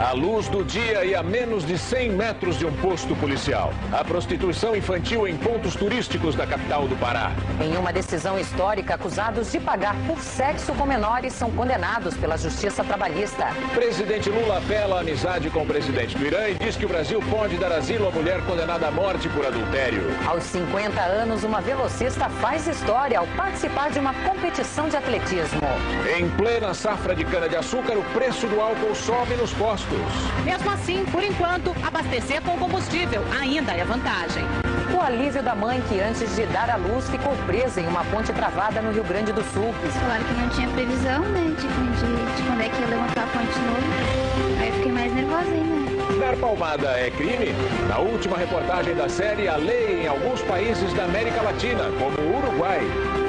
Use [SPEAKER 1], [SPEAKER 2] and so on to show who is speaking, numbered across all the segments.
[SPEAKER 1] À luz do dia e a menos de 100 metros de um posto policial. A prostituição infantil em pontos turísticos da capital do Pará.
[SPEAKER 2] Em uma decisão histórica, acusados de pagar por sexo com menores são condenados pela Justiça Trabalhista.
[SPEAKER 1] Presidente Lula apela à amizade com o presidente do Irã e diz que o Brasil pode dar asilo à mulher condenada à morte por adultério.
[SPEAKER 2] Aos 50 anos, uma velocista faz história ao participar de uma competição de atletismo.
[SPEAKER 1] Em plena safra de cana-de-açúcar, o preço do álcool sobe nos postos.
[SPEAKER 3] Mesmo assim, por enquanto, abastecer com combustível ainda é vantagem.
[SPEAKER 2] O alívio da mãe que, antes de dar à luz, ficou presa em uma ponte travada no Rio Grande do Sul.
[SPEAKER 4] Claro que não tinha previsão, né, de quando é que ia levantar a ponte de novo. Aí eu fiquei mais nervosinha.
[SPEAKER 1] Dar palmada é crime? Na última reportagem da série, a lei em alguns países da América Latina, como o Uruguai.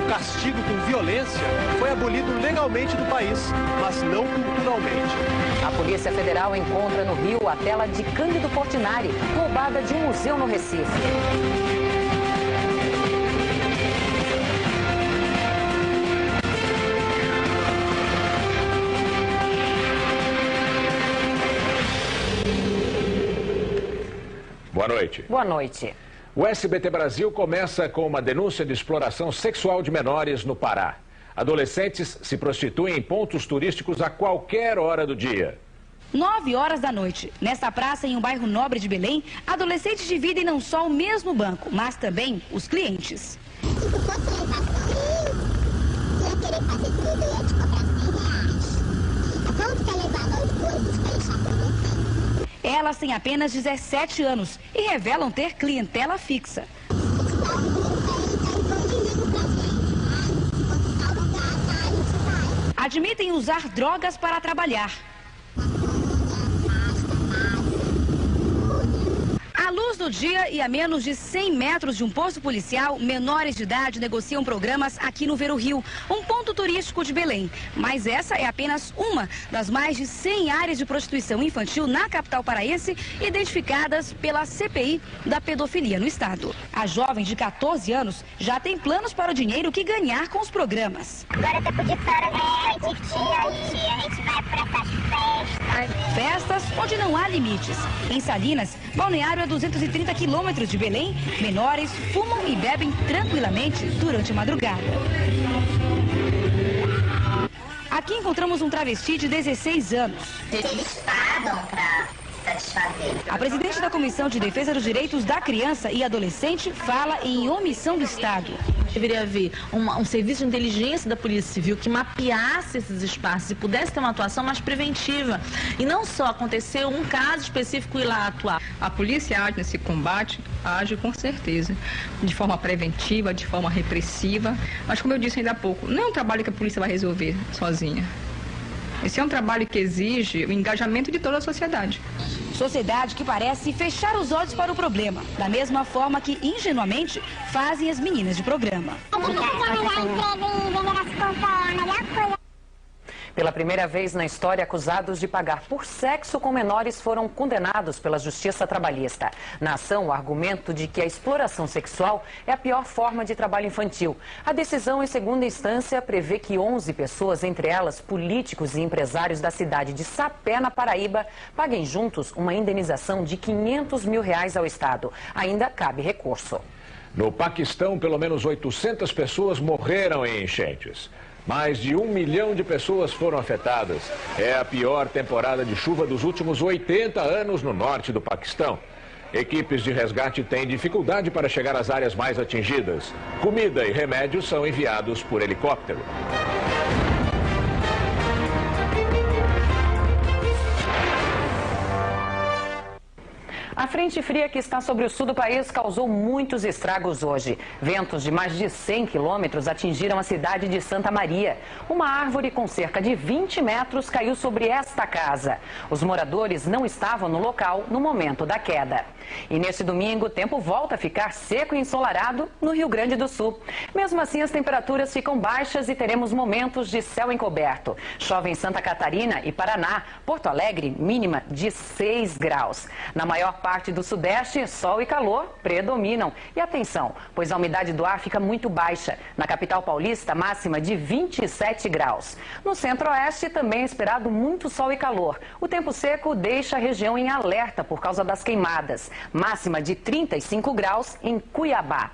[SPEAKER 5] O castigo com violência foi abolido legalmente do país, mas não culturalmente.
[SPEAKER 2] A Polícia Federal encontra no Rio a tela de Cândido Portinari, roubada de um museu no Recife.
[SPEAKER 1] Boa noite.
[SPEAKER 2] Boa noite.
[SPEAKER 1] O SBT Brasil começa com uma denúncia de exploração sexual de menores no Pará. Adolescentes se prostituem em pontos turísticos a qualquer hora do dia.
[SPEAKER 6] 9 horas da noite. Nesta praça, em um bairro nobre de Belém, adolescentes dividem não só o mesmo banco, mas também os clientes. Elas têm apenas 17 anos e revelam ter clientela fixa. Admitem usar drogas para trabalhar. À luz do dia e a menos de 100 metros de um posto policial, menores de idade negociam programas aqui no Vero Rio, um ponto turístico de Belém. Mas essa é apenas uma das mais de 100 áreas de prostituição infantil na capital paraense, identificadas pela CPI da pedofilia no estado. A jovem de 14 anos já tem planos para o dinheiro que ganhar com os programas.
[SPEAKER 4] Agora tá por de fora, né? A gente vai pra essas festas.
[SPEAKER 6] Festas onde não há limites. Em Salinas, balneário a 230 quilômetros de Belém, menores fumam e bebem tranquilamente durante a madrugada. Aqui encontramos um travesti de 16 anos.
[SPEAKER 4] Eles pagam pra satisfazer.
[SPEAKER 6] A presidente da Comissão de Defesa dos Direitos da Criança e Adolescente fala em omissão do Estado.
[SPEAKER 7] Deveria haver um serviço de inteligência da Polícia Civil que mapeasse esses espaços e pudesse ter uma atuação mais preventiva. E não só acontecer um caso específico e ir lá atuar.
[SPEAKER 8] A polícia age nesse combate, age com certeza, de forma preventiva, de forma repressiva. Mas como eu disse ainda há pouco, não é um trabalho que a polícia vai resolver sozinha. Esse é um trabalho que exige o engajamento de toda a sociedade.
[SPEAKER 6] Sociedade que parece fechar os olhos para o problema, da mesma forma que, ingenuamente, fazem as meninas de programa.
[SPEAKER 2] Pela primeira vez na história, acusados de pagar por sexo com menores foram condenados pela Justiça Trabalhista. Na ação, o argumento de que a exploração sexual é a pior forma de trabalho infantil. A decisão em segunda instância prevê que 11 pessoas, entre elas políticos e empresários da cidade de Sapé, na Paraíba, paguem juntos uma indenização de R$500 mil ao Estado. Ainda cabe recurso.
[SPEAKER 1] No Paquistão, pelo menos 800 pessoas morreram em enchentes. Mais de 1 milhão de pessoas foram afetadas. É a pior temporada de chuva dos últimos 80 anos no norte do Paquistão. Equipes de resgate têm dificuldade para chegar às áreas mais atingidas. Comida e remédios são enviados por helicóptero.
[SPEAKER 2] A frente fria que está sobre o sul do país causou muitos estragos hoje. Ventos de mais de 100 quilômetros atingiram a cidade de Santa Maria. Uma árvore com cerca de 20 metros caiu sobre esta casa. Os moradores não estavam no local no momento da queda. E neste domingo, o tempo volta a ficar seco e ensolarado no Rio Grande do Sul. Mesmo assim, as temperaturas ficam baixas e teremos momentos de céu encoberto. Chove em Santa Catarina e Paraná. Porto Alegre, mínima de 6 graus. Na maior parte norte e do sudeste, sol e calor predominam. E atenção, pois a umidade do ar fica muito baixa. Na capital paulista, máxima de 27 graus. No centro-oeste também é esperado muito sol e calor. O tempo seco deixa a região em alerta por causa das queimadas. Máxima de 35 graus em Cuiabá.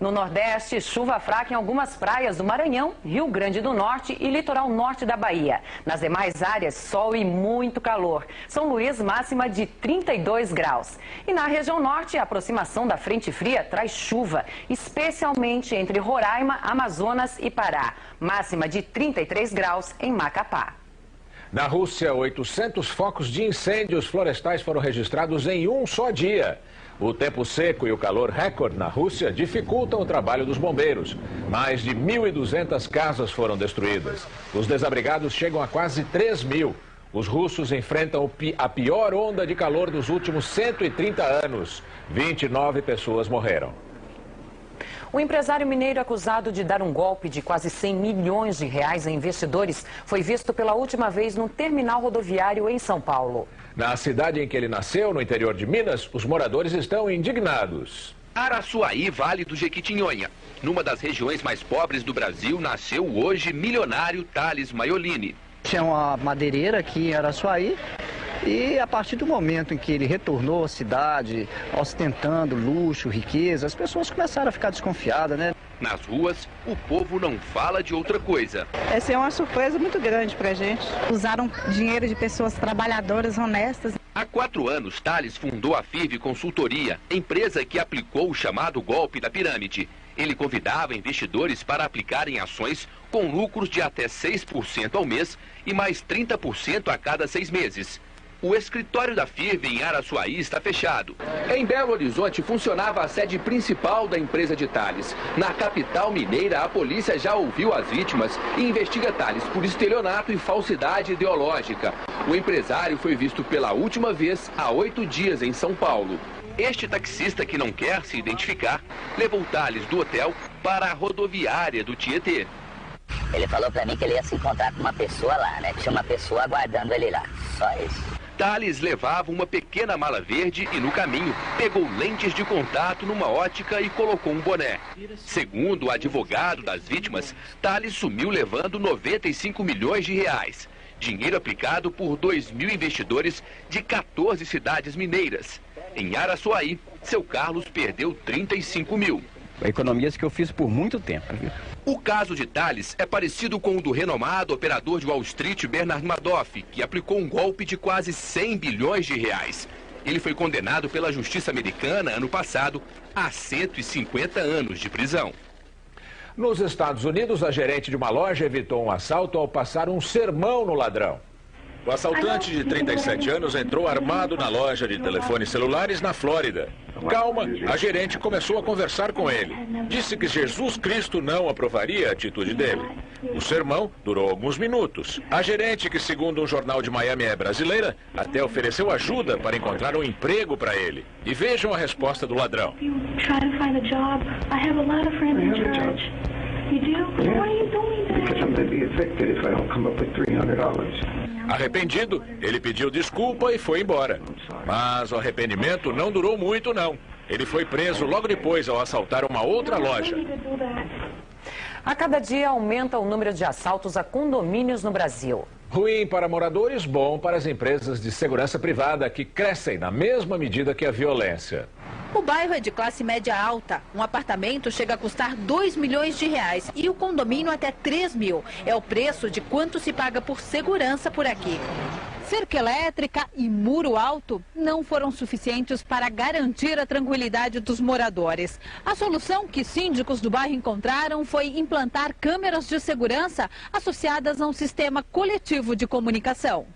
[SPEAKER 2] No Nordeste, chuva fraca em algumas praias do Maranhão, Rio Grande do Norte e litoral norte da Bahia. Nas demais áreas, sol e muito calor. São Luís, máxima de 32 graus. E na região norte, a aproximação da frente fria traz chuva, especialmente entre Roraima, Amazonas e Pará. Máxima de 33 graus em Macapá.
[SPEAKER 1] Na Rússia, 800 focos de incêndios florestais foram registrados em um só dia. O tempo seco e o calor recorde na Rússia dificultam o trabalho dos bombeiros. Mais de 1.200 casas foram destruídas. Os desabrigados chegam a quase 3.000. Os russos enfrentam a pior onda de calor dos últimos 130 anos. 29 pessoas morreram.
[SPEAKER 2] O empresário mineiro acusado de dar um golpe de quase 100 milhões de reais a investidores foi visto pela última vez num terminal rodoviário em São Paulo.
[SPEAKER 1] Na cidade em que ele nasceu, no interior de Minas, os moradores estão indignados.
[SPEAKER 9] Araçuaí, Vale do Jequitinhonha. Numa das regiões mais pobres do Brasil, nasceu o hoje milionário Thales Maiolini.
[SPEAKER 10] Tinha uma madeireira aqui em Araçuaí e a partir do momento em que ele retornou à cidade, ostentando luxo, riqueza, as pessoas começaram a ficar desconfiadas, né?
[SPEAKER 9] Nas ruas, o povo não fala de outra coisa.
[SPEAKER 11] Essa é uma surpresa muito grande pra gente. Usaram dinheiro de pessoas trabalhadoras, honestas.
[SPEAKER 9] Há 4 anos, Thales fundou a FIV Consultoria, empresa que aplicou o chamado golpe da pirâmide. Ele convidava investidores para aplicarem ações com lucros de até 6% ao mês e mais 30% a cada 6 meses. O escritório da FIV em Araçuaí está fechado. Em Belo Horizonte funcionava a sede principal da empresa de Thales. Na capital mineira, a polícia já ouviu as vítimas e investiga Thales por estelionato e falsidade ideológica. O empresário foi visto pela última vez há 8 dias em São Paulo. Este taxista, que não quer se identificar, levou Thales do hotel para a rodoviária do Tietê.
[SPEAKER 12] Ele falou pra mim que ele ia se encontrar com uma pessoa lá, né? Que tinha uma pessoa aguardando ele lá. Só isso.
[SPEAKER 9] Thales levava uma pequena mala verde e, no caminho, pegou lentes de contato numa ótica e colocou um boné. Segundo o advogado das vítimas, Thales sumiu levando 95 milhões de reais. Dinheiro aplicado por 2.000 investidores de 14 cidades mineiras. Em Araçuaí, seu Carlos perdeu 35 mil.
[SPEAKER 10] Economias que eu fiz por muito tempo, viu?
[SPEAKER 9] O caso de Thales é parecido com o do renomado operador de Wall Street, Bernard Madoff, que aplicou um golpe de quase 100 bilhões de reais. Ele foi condenado pela justiça americana ano passado a 150 anos de prisão.
[SPEAKER 1] Nos Estados Unidos, a gerente de uma loja evitou um assalto ao passar um sermão no ladrão. O assaltante de 37 anos entrou armado na loja de telefones celulares na Flórida. Calma, a gerente começou a conversar com ele. Disse que Jesus Cristo não aprovaria a atitude dele. O sermão durou alguns minutos. A gerente, que segundo um jornal de Miami é brasileira, até ofereceu ajuda para encontrar um emprego para ele. E vejam a resposta do ladrão. Arrependido, ele pediu desculpa e foi embora. Mas o arrependimento não durou muito, não. Ele foi preso logo depois ao assaltar uma outra loja.
[SPEAKER 2] A cada dia aumenta o número de assaltos a condomínios no Brasil.
[SPEAKER 1] Ruim para moradores, bom para as empresas de segurança privada, que crescem na mesma medida que a violência.
[SPEAKER 13] O bairro é de classe média alta. Um apartamento chega a custar 2 milhões de reais e o condomínio até 3 mil. É o preço de quanto se paga por segurança por aqui. Cerca elétrica e muro alto não foram suficientes para garantir a tranquilidade dos moradores. A solução que síndicos do bairro encontraram foi implantar câmeras de segurança associadas a um sistema coletivo de comunicação.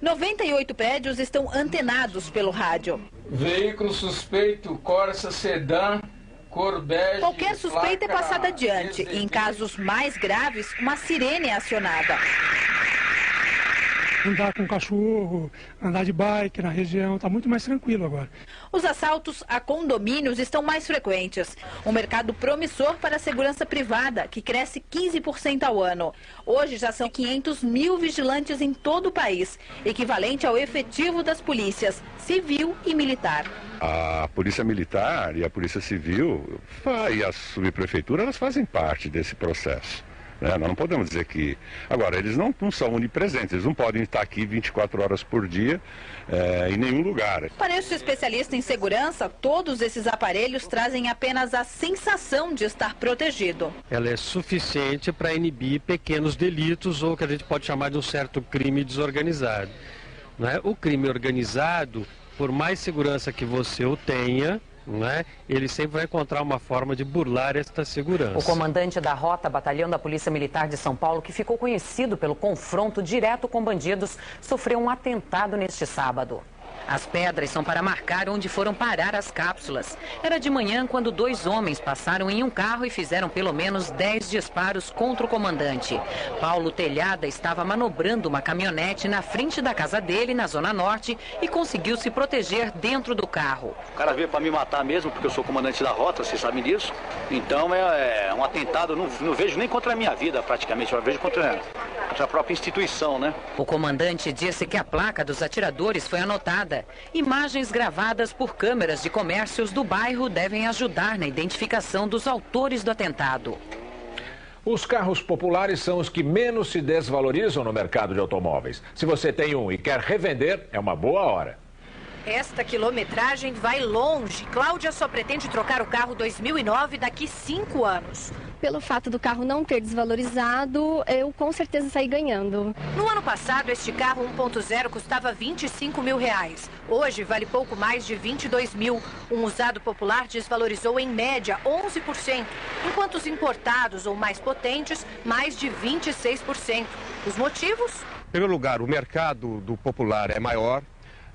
[SPEAKER 13] 98 prédios estão antenados pelo rádio.
[SPEAKER 14] Veículo suspeito, Corsa sedã, cor bege.
[SPEAKER 13] Qualquer suspeita é passada adiante e, em casos mais graves, uma sirene é acionada.
[SPEAKER 15] andar com cachorro, andar de bike na região, está muito mais tranquilo agora.
[SPEAKER 13] Os assaltos a condomínios estão mais frequentes. Um mercado promissor para a segurança privada, que cresce 15% ao ano. Hoje já são 500 mil vigilantes em todo o país, equivalente ao efetivo das polícias civil e militar.
[SPEAKER 16] A Polícia Militar e a Polícia Civil e a subprefeitura, elas fazem parte desse processo. Nós não podemos dizer que... Agora, eles não são onipresentes, eles não podem estar aqui 24 horas por dia em nenhum lugar.
[SPEAKER 13] Para este especialista em segurança, todos esses aparelhos trazem apenas a sensação de estar protegido.
[SPEAKER 17] Ela é suficiente para inibir pequenos delitos ou que a gente pode chamar de um certo crime desorganizado. O crime organizado, por mais segurança que você o tenha, ele sempre vai encontrar uma forma de burlar esta segurança.
[SPEAKER 2] O comandante da Rota, batalhão da Polícia Militar de São Paulo, que ficou conhecido pelo confronto direto com bandidos, sofreu um atentado neste sábado. As pedras são para marcar onde foram parar as cápsulas. Era de manhã quando 2 homens passaram em um carro e fizeram pelo menos 10 disparos contra o comandante. Paulo Telhada estava manobrando uma caminhonete na frente da casa dele, na Zona Norte, e conseguiu se proteger dentro do carro.
[SPEAKER 10] O cara veio para me matar mesmo, porque eu sou comandante da Rota, vocês sabem disso. Então é um atentado, não vejo nem contra a minha vida praticamente, eu vejo contra a própria instituição,
[SPEAKER 2] O comandante disse que a placa dos atiradores foi anotada. Imagens gravadas por câmeras de comércios do bairro devem ajudar na identificação dos autores do atentado.
[SPEAKER 1] Os carros populares são os que menos se desvalorizam no mercado de automóveis. Se você tem um e quer revender, é uma boa hora.
[SPEAKER 18] Esta quilometragem vai longe. Cláudia só pretende trocar o carro 2009 daqui 5 anos.
[SPEAKER 19] Pelo fato do carro não ter desvalorizado, eu com certeza saí ganhando.
[SPEAKER 18] No ano passado, este carro 1.0 custava R$25 mil. Hoje, vale pouco mais de 22 mil. Um usado popular desvalorizou em média 11%, enquanto os importados ou mais potentes, mais de 26%. Os motivos?
[SPEAKER 20] Em primeiro lugar, o mercado do popular é maior.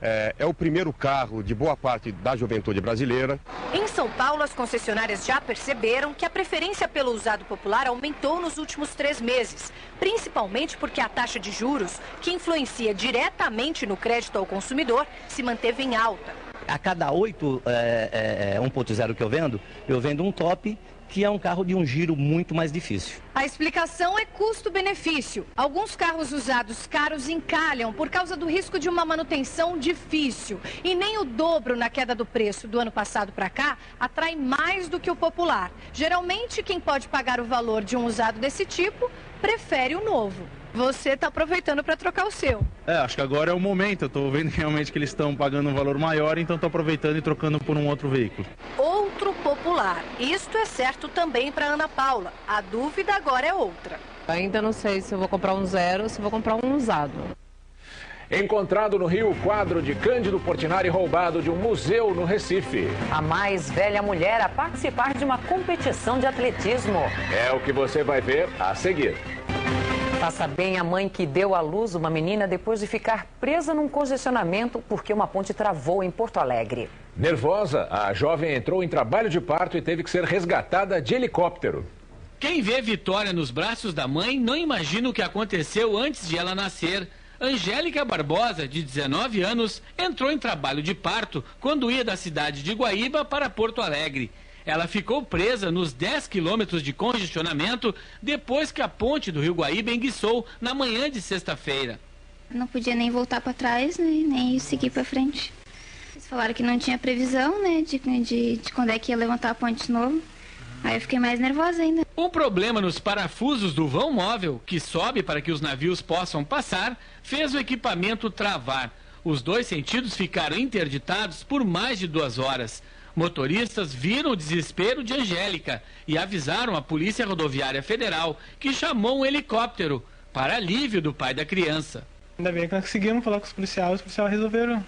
[SPEAKER 20] É o primeiro carro de boa parte da juventude brasileira.
[SPEAKER 18] Em São Paulo, as concessionárias já perceberam que a preferência pelo usado popular aumentou nos últimos 3 meses, principalmente porque a taxa de juros, que influencia diretamente no crédito ao consumidor, se manteve em alta.
[SPEAKER 21] A cada 8 1.0 que eu vendo um top, que é um carro de um giro muito mais difícil.
[SPEAKER 18] A explicação é custo-benefício. Alguns carros usados caros encalham por causa do risco de uma manutenção difícil. E nem o dobro na queda do preço do ano passado para cá atrai mais do que o popular. Geralmente, quem pode pagar o valor de um usado desse tipo, prefere o novo. Você está aproveitando para trocar o seu.
[SPEAKER 22] Acho que agora é o momento. Eu estou vendo realmente que eles estão pagando um valor maior, então estou aproveitando e trocando por um outro veículo.
[SPEAKER 18] Outro popular. Isto é certo também para Ana Paula. A dúvida agora é outra.
[SPEAKER 23] Ainda não sei se eu vou comprar um zero ou se eu vou comprar um usado.
[SPEAKER 1] Encontrado no Rio o quadro de Cândido Portinari roubado de um museu no Recife.
[SPEAKER 2] A mais velha mulher a participar de uma competição de atletismo.
[SPEAKER 1] É o que você vai ver a seguir.
[SPEAKER 2] Passa bem a mãe que deu à luz uma menina depois de ficar presa num congestionamento porque uma ponte travou em Porto Alegre.
[SPEAKER 1] Nervosa, a jovem entrou em trabalho de parto e teve que ser resgatada de helicóptero.
[SPEAKER 24] Quem vê Vitória nos braços da mãe não imagina o que aconteceu antes de ela nascer. Angélica Barbosa, de 19 anos, entrou em trabalho de parto quando ia da cidade de Guaíba para Porto Alegre. Ela ficou presa nos 10 quilômetros de congestionamento depois que a ponte do Rio Guaíba enguiçou na manhã de sexta-feira.
[SPEAKER 4] Não podia nem voltar para trás, né, nem seguir para frente. Eles falaram que não tinha previsão, né, de quando é que ia levantar a ponte de novo. Aí eu fiquei mais nervosa ainda.
[SPEAKER 24] Um problema nos parafusos do vão móvel, que sobe para que os navios possam passar, fez o equipamento travar. Os 2 sentidos ficaram interditados por mais de 2 horas. Motoristas viram o desespero de Angélica e avisaram a Polícia Rodoviária Federal, que chamou um helicóptero para alívio do pai da criança.
[SPEAKER 15] Ainda bem que nós conseguimos falar com os policiais resolveram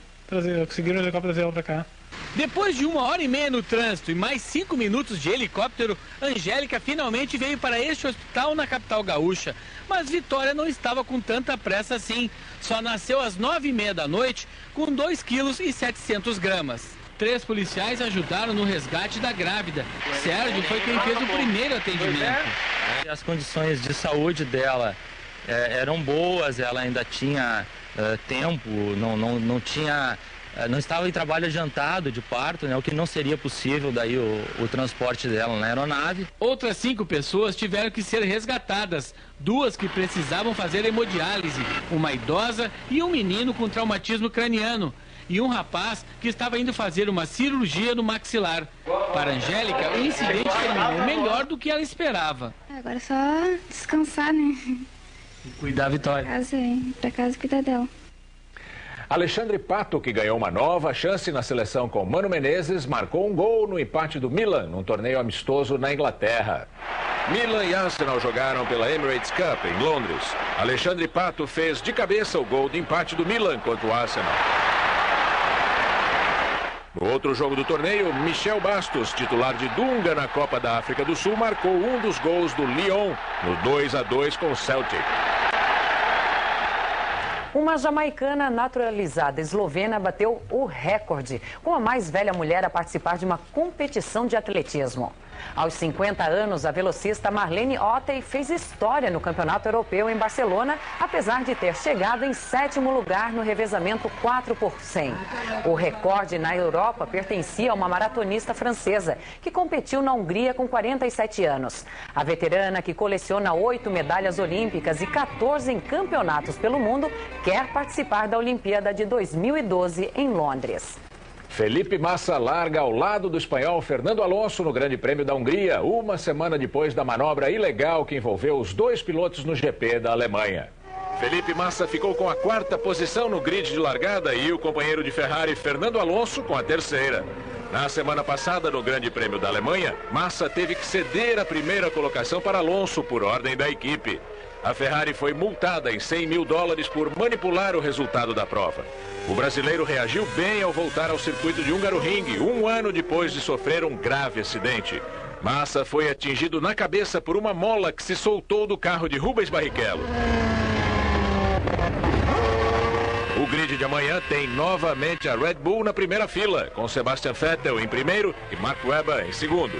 [SPEAKER 15] conseguiram o helicóptero trazer ela para cá.
[SPEAKER 24] Depois de 1h30 no trânsito e mais 5 minutos de helicóptero, Angélica finalmente veio para este hospital na capital gaúcha. Mas Vitória não estava com tanta pressa assim. Só nasceu às 9h30 da noite com 2,7 kg. 3 policiais ajudaram no resgate da grávida. Sérgio foi quem fez o primeiro atendimento.
[SPEAKER 25] As condições de saúde dela eram boas, ela ainda tinha
[SPEAKER 21] tempo, não estava em trabalho adiantado de parto, né, o que não seria possível daí o transporte dela na aeronave.
[SPEAKER 24] Outras 5 pessoas tiveram que ser resgatadas, 2 que precisavam fazer hemodiálise, uma idosa e um menino com traumatismo craniano, e um rapaz que estava indo fazer uma cirurgia no maxilar. Para Angélica, o incidente terminou melhor do que ela esperava.
[SPEAKER 4] Agora é só descansar, né?
[SPEAKER 24] E cuidar da Vitória.
[SPEAKER 4] Pra casa cuidar dela.
[SPEAKER 1] Alexandre Pato, que ganhou uma nova chance na seleção com Mano Menezes, marcou um gol no empate do Milan, num torneio amistoso na Inglaterra. Milan e Arsenal jogaram pela Emirates Cup, em Londres. Alexandre Pato fez de cabeça o gol de empate do Milan contra o Arsenal. No outro jogo do torneio, Michel Bastos, titular de Dunga na Copa da África do Sul, marcou um dos gols do Lyon, no 2-2 com o Celtic.
[SPEAKER 2] Uma jamaicana naturalizada eslovena bateu o recorde com a mais velha mulher a participar de uma competição de atletismo. Aos 50 anos, a velocista Marlene Ottey fez história no Campeonato Europeu em Barcelona, apesar de ter chegado em 7º lugar no revezamento 4x100. O recorde na Europa pertencia a uma maratonista francesa, que competiu na Hungria com 47 anos. A veterana, que coleciona 8 medalhas olímpicas e 14 em campeonatos pelo mundo, quer participar da Olimpíada de 2012 em Londres.
[SPEAKER 1] Felipe Massa larga ao lado do espanhol Fernando Alonso no Grande Prêmio da Hungria, uma semana depois da manobra ilegal que envolveu os 2 pilotos no GP da Alemanha. Felipe Massa ficou com a 4ª posição no grid de largada e o companheiro de Ferrari, Fernando Alonso, com a 3ª. Na semana passada, no Grande Prêmio da Alemanha, Massa teve que ceder a 1ª colocação para Alonso por ordem da equipe. A Ferrari foi multada em $100 mil por manipular o resultado da prova. O brasileiro reagiu bem ao voltar ao circuito de Hungaroring, um ano depois de sofrer um grave acidente. Massa foi atingido na cabeça por uma mola que se soltou do carro de Rubens Barrichello. O grid de amanhã tem novamente a Red Bull na primeira fila, com Sebastian Vettel em primeiro e Mark Webber em segundo.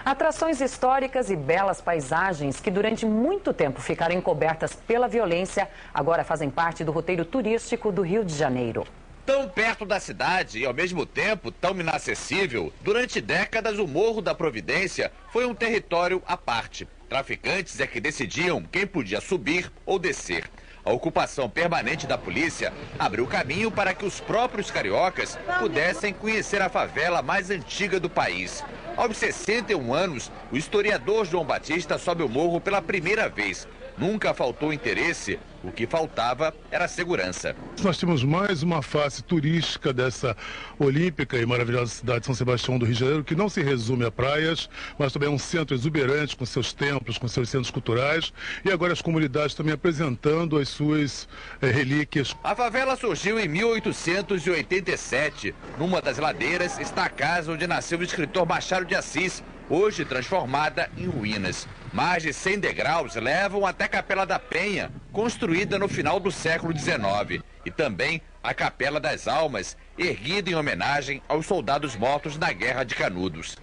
[SPEAKER 2] Atrações históricas e belas paisagens que durante muito tempo ficaram encobertas pela violência, agora fazem parte do roteiro turístico do Rio de Janeiro.
[SPEAKER 3] Tão perto da cidade e ao mesmo tempo tão inacessível, durante décadas o Morro da Providência foi um território à parte. Traficantes é que decidiam quem podia subir ou descer. A ocupação permanente da polícia abriu caminho para que os próprios cariocas pudessem conhecer a favela mais antiga do país. Aos 61 anos, o historiador João Batista sobe o morro pela primeira vez. Nunca faltou interesse, o que faltava era segurança.
[SPEAKER 5] Nós temos mais uma face turística dessa olímpica e maravilhosa cidade de São Sebastião do Rio de Janeiro, que não se resume a praias, mas também é um centro exuberante com seus templos, com seus centros culturais, e agora as comunidades também apresentando as suas relíquias.
[SPEAKER 3] A favela surgiu em 1887. Numa das ladeiras está a casa onde nasceu o escritor Machado de Assis, hoje transformada em ruínas. Mais de 100 degraus levam até a Capela da Penha, construída no final do século XIX. E também a Capela das Almas, erguida em homenagem aos soldados mortos na Guerra de Canudos.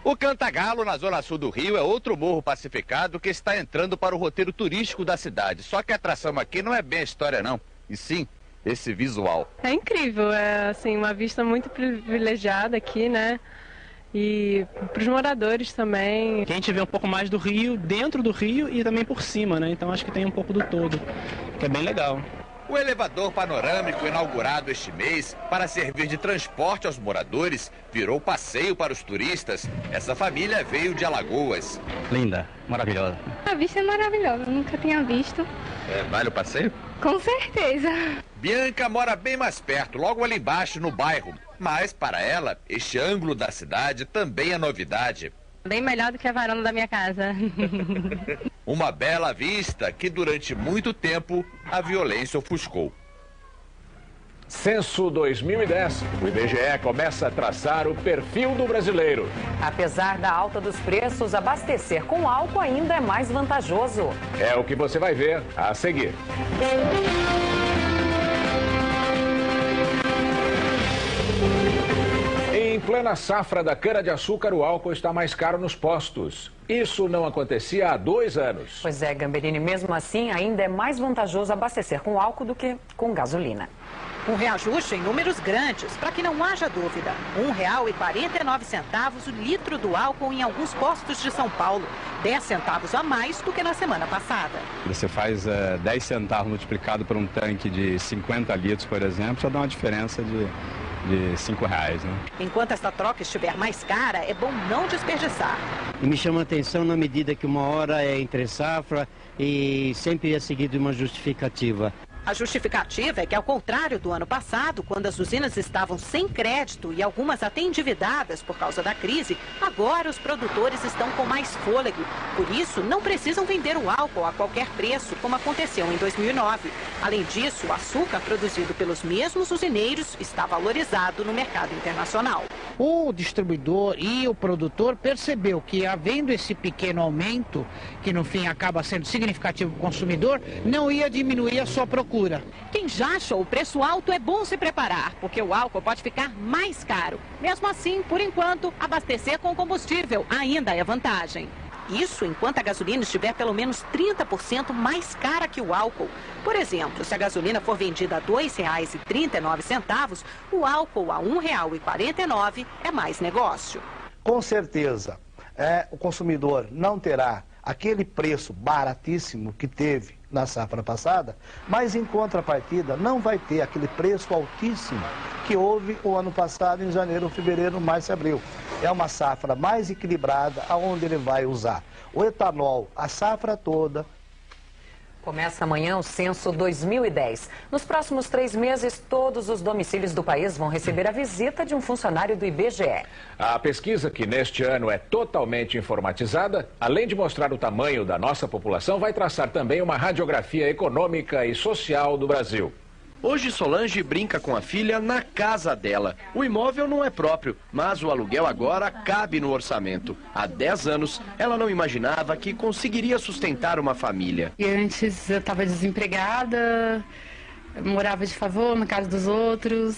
[SPEAKER 3] O Cantagalo, na zona sul do Rio, é outro morro pacificado que está entrando para o roteiro turístico da cidade. Só que a atração aqui não é bem a história, não, e sim esse visual.
[SPEAKER 23] É incrível, é assim, uma vista muito privilegiada aqui, né? E para os moradores também.
[SPEAKER 15] Aqui a gente vê um pouco mais do Rio, dentro do Rio e também por cima, né? Então acho que tem um pouco do todo, que é bem legal.
[SPEAKER 3] O elevador panorâmico, inaugurado este mês para servir de transporte aos moradores, virou passeio para os turistas. Essa família veio de Alagoas.
[SPEAKER 21] Linda, maravilhosa.
[SPEAKER 4] A vista é maravilhosa, nunca tinha visto.
[SPEAKER 3] Vale o passeio?
[SPEAKER 4] Com certeza.
[SPEAKER 3] Bianca mora bem mais perto, logo ali embaixo, no bairro. Mas, para ela, este ângulo da cidade também é novidade.
[SPEAKER 23] Bem melhor do que a varanda da minha casa.
[SPEAKER 3] Uma bela vista que, durante muito tempo, a violência ofuscou.
[SPEAKER 1] Censo 2010. O IBGE começa a traçar o perfil do brasileiro.
[SPEAKER 2] Apesar da alta dos preços, abastecer com álcool ainda é mais vantajoso.
[SPEAKER 1] É o que você vai ver a seguir. Em plena safra da cana-de-açúcar, o álcool está mais caro nos postos. Isso não acontecia há 2 anos.
[SPEAKER 2] Pois é, Gamberini, mesmo assim, ainda é mais vantajoso abastecer com álcool do que com gasolina.
[SPEAKER 13] Um reajuste em números grandes, para que não haja dúvida. R$ 1,49 o litro do álcool em alguns postos de São Paulo. 10 centavos a mais do que na semana passada.
[SPEAKER 6] Você faz 10 centavos multiplicado por um tanque de 50 litros, por exemplo, já dá uma diferença de R$5, né?
[SPEAKER 13] Enquanto esta troca estiver mais cara, é bom não desperdiçar.
[SPEAKER 7] E me chama a atenção na medida que uma hora é entre safra e sempre é seguido de uma justificativa.
[SPEAKER 13] A justificativa é que, ao contrário do ano passado, quando as usinas estavam sem crédito e algumas até endividadas por causa da crise, agora os produtores estão com mais fôlego. Por isso, não precisam vender o álcool a qualquer preço, como aconteceu em 2009. Além disso, o açúcar produzido pelos mesmos usineiros está valorizado no mercado internacional.
[SPEAKER 8] O distribuidor e o produtor percebeu que, havendo esse pequeno aumento, que no fim acaba sendo significativo para o consumidor, não ia diminuir a sua procura.
[SPEAKER 13] Quem já achou o preço alto é bom se preparar, porque o álcool pode ficar mais caro. Mesmo assim, por enquanto, abastecer com combustível ainda é vantagem. Isso enquanto a gasolina estiver pelo menos 30% mais cara que o álcool. Por exemplo, se a gasolina for vendida a R$ 2,39, o álcool a R$ 1,49 é mais negócio.
[SPEAKER 11] Com certeza, o consumidor não terá aquele preço baratíssimo que teve na safra passada, mas em contrapartida não vai ter aquele preço altíssimo que houve o ano passado em janeiro, fevereiro, março e abril. É uma safra mais equilibrada, onde ele vai usar o etanol, a safra toda.
[SPEAKER 2] Começa amanhã o censo 2010. Nos próximos 3 meses, todos os domicílios do país vão receber a visita de um funcionário do IBGE.
[SPEAKER 1] A pesquisa, que neste ano é totalmente informatizada, além de mostrar o tamanho da nossa população, vai traçar também uma radiografia econômica e social do Brasil.
[SPEAKER 25] Hoje Solange brinca com a filha na casa dela. O imóvel não é próprio, mas o aluguel agora cabe no orçamento. Há 10 anos, ela não imaginava que conseguiria sustentar uma família.
[SPEAKER 26] E antes eu estava desempregada, morava de favor na casa dos outros,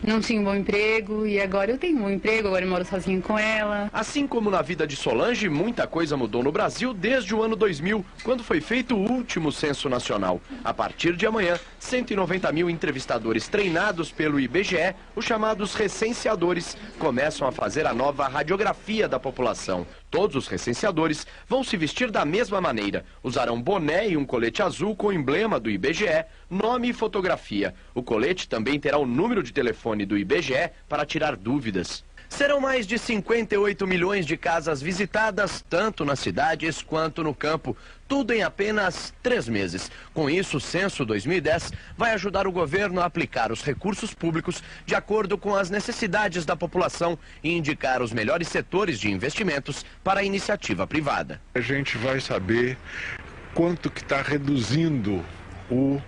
[SPEAKER 26] não tinha um bom emprego e agora eu tenho um bom emprego, agora eu moro sozinha com ela.
[SPEAKER 25] Assim como na vida de Solange, muita coisa mudou no Brasil desde o ano 2000, quando foi feito o último censo nacional. A partir de amanhã, 190 mil entrevistadores treinados pelo IBGE, os chamados recenseadores, começam a fazer a nova radiografia da população. Todos os recenseadores vão se vestir da mesma maneira. Usarão boné e um colete azul com o emblema do IBGE, nome e fotografia. O colete também terá o número de telefone do IBGE para tirar dúvidas. Serão mais de 58 milhões de casas visitadas, tanto nas cidades quanto no campo. Tudo em apenas 3 meses. Com isso, o Censo 2010 vai ajudar o governo a aplicar os recursos públicos de acordo com as necessidades da população e indicar os melhores setores de investimentos para a iniciativa privada.
[SPEAKER 27] A gente vai saber quanto que está reduzindo o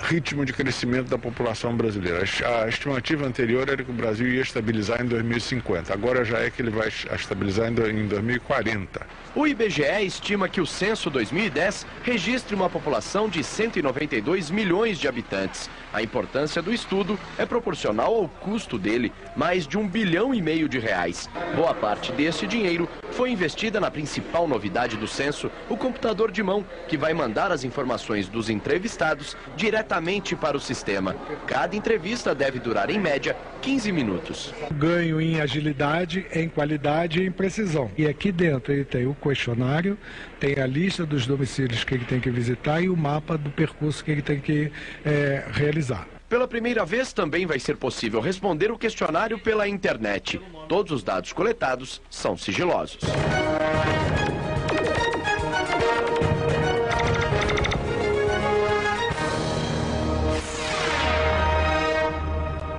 [SPEAKER 27] ritmo de crescimento da população brasileira. A estimativa anterior era que o Brasil ia estabilizar em 2050. Agora já é que ele vai estabilizar em 2040.
[SPEAKER 25] O IBGE estima que o censo 2010 registre uma população de 192 milhões de habitantes. A importância do estudo é proporcional ao custo dele, mais de R$1,5 bilhão de reais. Boa parte desse dinheiro foi investida na principal novidade do censo, o computador de mão, que vai mandar as informações dos entrevistados diretamente para o sistema. Cada entrevista deve durar, em média, 15 minutos.
[SPEAKER 28] Ganho em agilidade, em qualidade e em precisão. E aqui dentro ele tem o questionário, tem a lista dos domicílios que ele tem que visitar e o mapa do percurso que ele tem que realizar.
[SPEAKER 25] Pela primeira vez, também vai ser possível responder o questionário pela internet. Todos os dados coletados são sigilosos.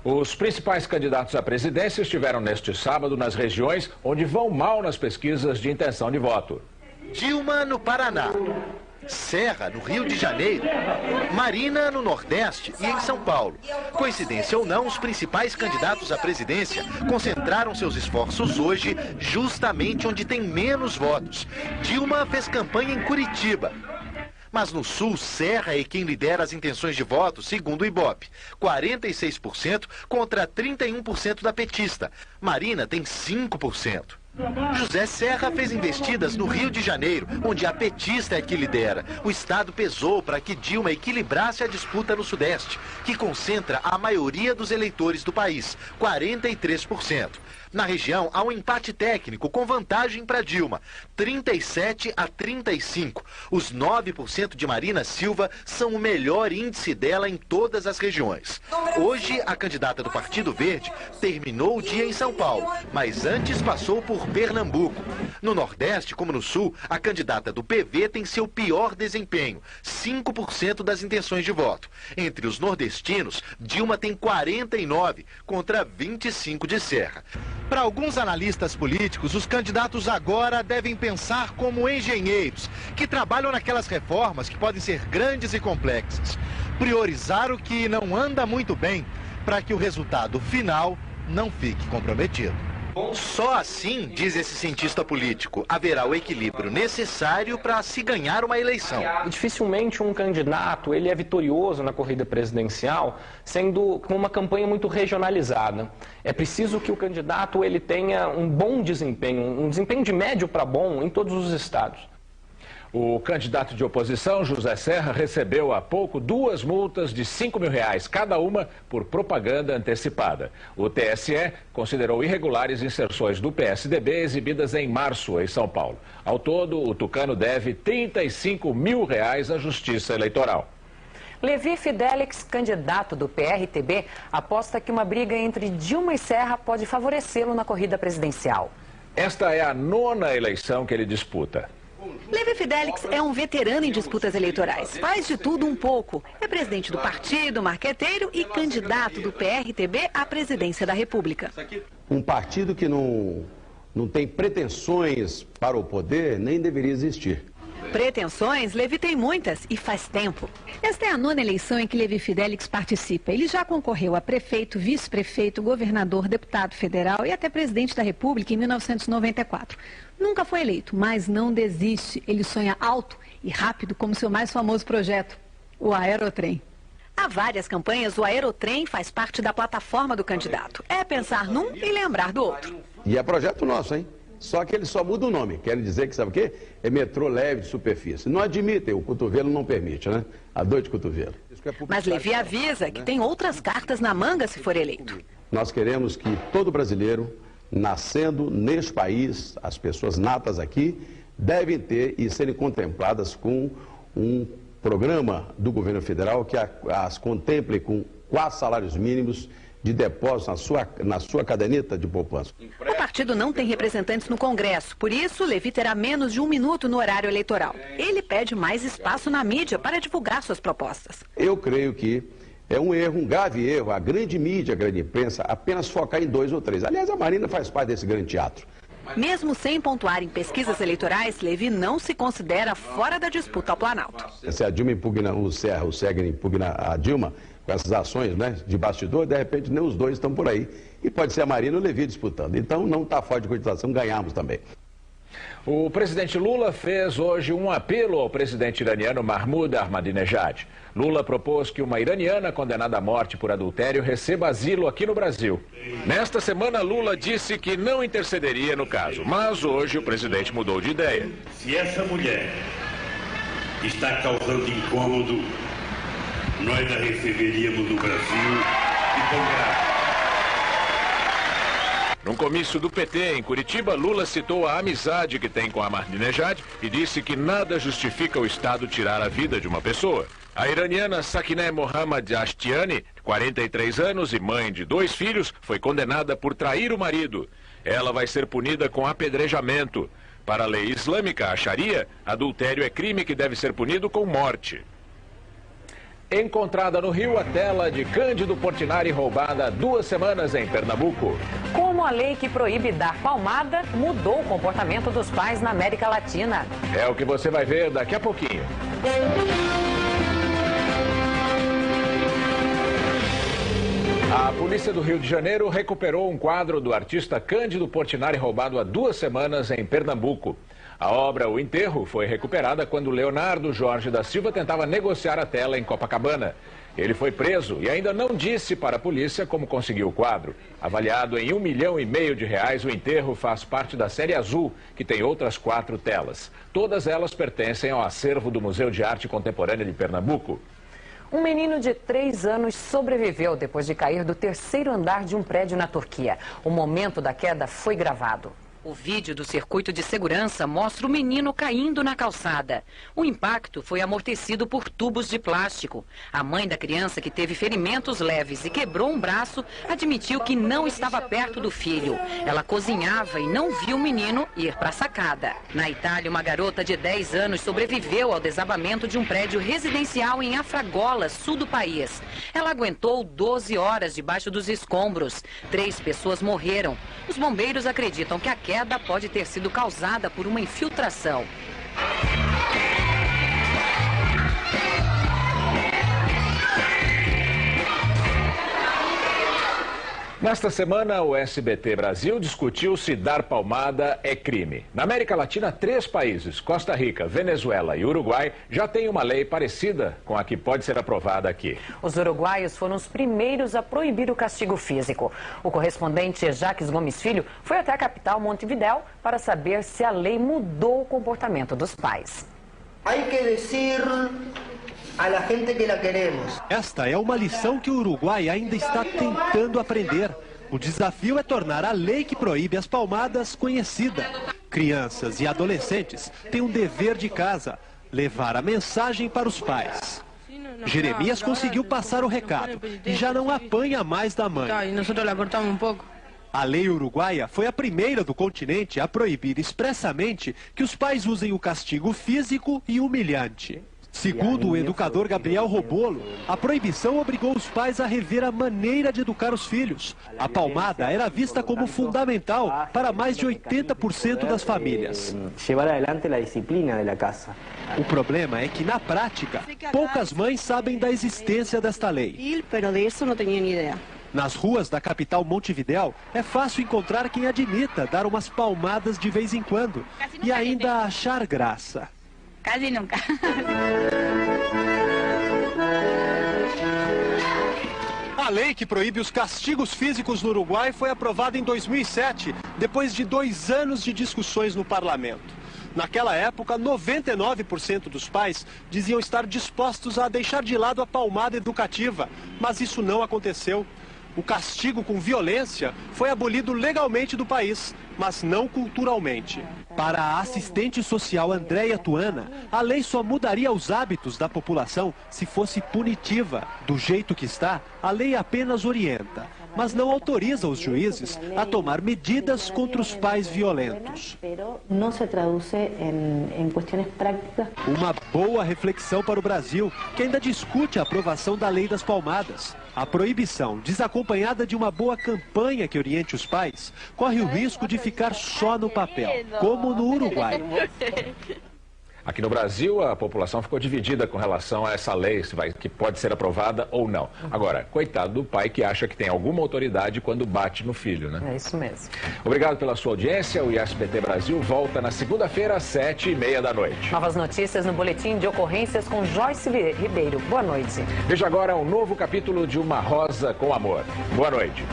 [SPEAKER 1] Os principais candidatos à presidência estiveram neste sábado nas regiões onde vão mal nas pesquisas de intenção de voto.
[SPEAKER 29] Dilma, no Paraná. Serra, no Rio de Janeiro. Marina, no Nordeste e em São Paulo. Coincidência ou não, os principais candidatos à presidência concentraram seus esforços hoje justamente onde tem menos votos. Dilma fez campanha em Curitiba. Mas no Sul, Serra é quem lidera as intenções de voto, segundo o Ibope. 46% contra 31% da petista. Marina tem 5%. José Serra fez investidas no Rio de Janeiro, onde a petista é que lidera. O estado pesou para que Dilma equilibrasse a disputa no Sudeste, que concentra a maioria dos eleitores do país, 43%. Na região, há um empate técnico com vantagem para Dilma, 37 a 35. Os 9% de Marina Silva são o melhor índice dela em todas as regiões. Hoje, a candidata do Partido Verde terminou o dia em São Paulo, mas antes passou por Pernambuco. No Nordeste, como no Sul, a candidata do PV tem seu pior desempenho, 5% das intenções de voto. Entre os nordestinos, Dilma tem 49 contra 25 de Serra. Para alguns analistas políticos, os candidatos agora devem pensar como engenheiros, que trabalham naquelas reformas que podem ser grandes e complexas. Priorizar o que não anda muito bem, para que o resultado final não fique comprometido. Só assim, diz esse cientista político, haverá o equilíbrio necessário para se ganhar uma eleição.
[SPEAKER 9] Dificilmente um candidato ele é vitorioso na corrida presidencial sendo com uma campanha muito regionalizada. É preciso que o candidato ele tenha um bom desempenho, um desempenho de médio para bom em todos os estados.
[SPEAKER 1] O candidato de oposição, José Serra, recebeu há pouco 2 multas de R$5 mil, cada uma por propaganda antecipada. O TSE considerou irregulares inserções do PSDB exibidas em março em São Paulo. Ao todo, o tucano deve R$35 mil à Justiça Eleitoral.
[SPEAKER 2] Levi Fidelix, candidato do PRTB, aposta que uma briga entre Dilma e Serra pode favorecê-lo na corrida presidencial.
[SPEAKER 1] Esta é a 9ª eleição que ele disputa.
[SPEAKER 10] Levi Fidelix é um veterano em disputas eleitorais. Faz de tudo um pouco. É presidente do partido, marqueteiro e candidato do PRTB à presidência da República.
[SPEAKER 12] Um partido que não tem pretensões para o poder nem deveria existir.
[SPEAKER 10] Pretensões, Levi tem muitas e faz tempo. Esta é a 9ª eleição em que Levi Fidelix participa. Ele já concorreu a prefeito, vice-prefeito, governador, deputado federal e até presidente da República em 1994. Nunca foi eleito, mas não desiste. Ele sonha alto e rápido como seu mais famoso projeto, o Aerotrem. Há várias campanhas, o Aerotrem faz parte da plataforma do candidato. É pensar num e lembrar do outro.
[SPEAKER 12] E é projeto nosso, hein? Só que ele só muda o nome. Querem dizer que, sabe o quê? É metrô leve de superfície. Não admitem, o cotovelo não permite, né? A dor de cotovelo.
[SPEAKER 10] Mas Levi avisa que tem outras cartas na manga se for eleito.
[SPEAKER 12] Nós queremos que todo brasileiro, nascendo neste país, as pessoas natas aqui, devem ter e serem contempladas com um programa do governo federal que as contemple com 4 salários mínimos de depósito na sua caderneta de poupança.
[SPEAKER 10] O partido não tem representantes no Congresso, por isso Levi terá menos de 1 minuto no horário eleitoral. Ele pede mais espaço na mídia para divulgar suas propostas.
[SPEAKER 12] Eu creio que é um erro, um grave erro, a grande mídia, a grande imprensa, apenas focar em 2 ou 3. Aliás, a Marina faz parte desse grande teatro.
[SPEAKER 10] Mesmo sem pontuar em pesquisas eleitorais, Levi não se considera fora da disputa ao Planalto.
[SPEAKER 12] Se a Dilma impugna o Serra, o Serra impugna a Dilma, com essas ações, né, de bastidor, de repente nem os dois estão por aí. E pode ser a Marina ou o Levi disputando. Então não está fora de cogitação, ganhamos também.
[SPEAKER 1] O presidente Lula fez hoje um apelo ao presidente iraniano Mahmoud Ahmadinejad. Lula propôs que uma iraniana condenada à morte por adultério receba asilo aqui no Brasil. Nesta semana, Lula disse que não intercederia no caso, mas hoje o presidente mudou de ideia.
[SPEAKER 14] Se essa mulher está causando incômodo, nós a receberíamos no Brasil e tão grave.
[SPEAKER 1] Num comício do PT em Curitiba, Lula citou a amizade que tem com Ahmadinejad e disse que nada justifica o Estado tirar a vida de uma pessoa. A iraniana Sakineh Mohammad Ashtiani, 43 anos e mãe de 2 filhos, foi condenada por trair o marido. Ela vai ser punida com apedrejamento. Para a lei islâmica, a Sharia, adultério é crime que deve ser punido com morte. Encontrada no Rio a tela de Cândido Portinari roubada há 2 semanas em Pernambuco.
[SPEAKER 2] Como a lei que proíbe dar palmada mudou o comportamento dos pais na América Latina.
[SPEAKER 1] É o que você vai ver daqui a pouquinho. A polícia do Rio de Janeiro recuperou um quadro do artista Cândido Portinari roubado há 2 semanas em Pernambuco. A obra O Enterro foi recuperada quando Leonardo Jorge da Silva tentava negociar a tela em Copacabana. Ele foi preso e ainda não disse para a polícia como conseguiu o quadro. Avaliado em R$1,5 milhão, O Enterro faz parte da série Azul, que tem outras 4 telas. Todas elas pertencem ao acervo do Museu de Arte Contemporânea de Pernambuco.
[SPEAKER 2] Um menino de 3 anos sobreviveu depois de cair do 3º andar de um prédio na Turquia. O momento da queda foi gravado. O vídeo do circuito de segurança mostra o menino caindo na calçada. O impacto foi amortecido por tubos de plástico. A mãe da criança, que teve ferimentos leves e quebrou um braço, admitiu que não estava perto do filho. Ela cozinhava e não viu o menino ir para a sacada. Na Itália, uma garota de 10 anos sobreviveu ao desabamento de um prédio residencial em Afragola, sul do país. Ela aguentou 12 horas debaixo dos escombros. 3 pessoas morreram. Os bombeiros acreditam que a queda pode ter sido causada por uma infiltração.
[SPEAKER 1] Nesta semana, o SBT Brasil discutiu se dar palmada é crime. Na América Latina, 3 países, Costa Rica, Venezuela e Uruguai, já têm uma lei parecida com a que pode ser aprovada aqui.
[SPEAKER 2] Os uruguaios foram os primeiros a proibir o castigo físico. O correspondente Jacques Gomes Filho foi até a capital Montevidéu para saber se a lei mudou o comportamento dos pais.
[SPEAKER 5] Hay que decir a la gente que la queremos.
[SPEAKER 15] Esta é uma lição que o Uruguai ainda está tentando aprender. O desafio é tornar a lei que proíbe as palmadas conhecida. Crianças e adolescentes têm um dever de casa: levar a mensagem para os pais. Jeremias conseguiu passar o recado e já não apanha mais da mãe. A lei uruguaia foi a primeira do continente a proibir expressamente que os pais usem o castigo físico e humilhante. Segundo o educador Gabriel Robolo, a proibição obrigou os pais a rever a maneira de educar os filhos. A palmada era vista como fundamental para mais de 80% das famílias. O problema é que, na prática, poucas mães sabem da existência desta lei. Nas ruas da capital Montevidéu, é fácil encontrar quem admita dar umas palmadas de vez em quando e ainda achar graça.
[SPEAKER 5] Quase nunca.
[SPEAKER 15] A lei que proíbe os castigos físicos no Uruguai foi aprovada em 2007, depois de 2 anos de discussões no parlamento. Naquela época, 99% dos pais diziam estar dispostos a deixar de lado a palmada educativa, mas isso não aconteceu. O castigo com violência foi abolido legalmente do país, mas não culturalmente. Para a assistente social Andréia Tuana, a lei só mudaria os hábitos da população se fosse punitiva. Do jeito que está, a lei apenas orienta, mas não autoriza os juízes a tomar medidas contra os pais violentos. Uma boa reflexão para o Brasil, que ainda discute a aprovação da lei das palmadas. A proibição, desacompanhada de uma boa campanha que oriente os pais, corre o risco de ficar só no papel, como no Uruguai.
[SPEAKER 1] Aqui no Brasil, a população ficou dividida com relação a essa lei, que pode ser aprovada ou não. Agora, coitado do pai que acha que tem alguma autoridade quando bate no filho, né?
[SPEAKER 2] É isso mesmo.
[SPEAKER 1] Obrigado pela sua audiência. O SBT Brasil volta na segunda-feira, às 7h30 da noite.
[SPEAKER 2] Novas notícias no Boletim de Ocorrências com Joyce Ribeiro. Boa noite.
[SPEAKER 1] Veja agora um novo capítulo de Uma Rosa com Amor. Boa noite.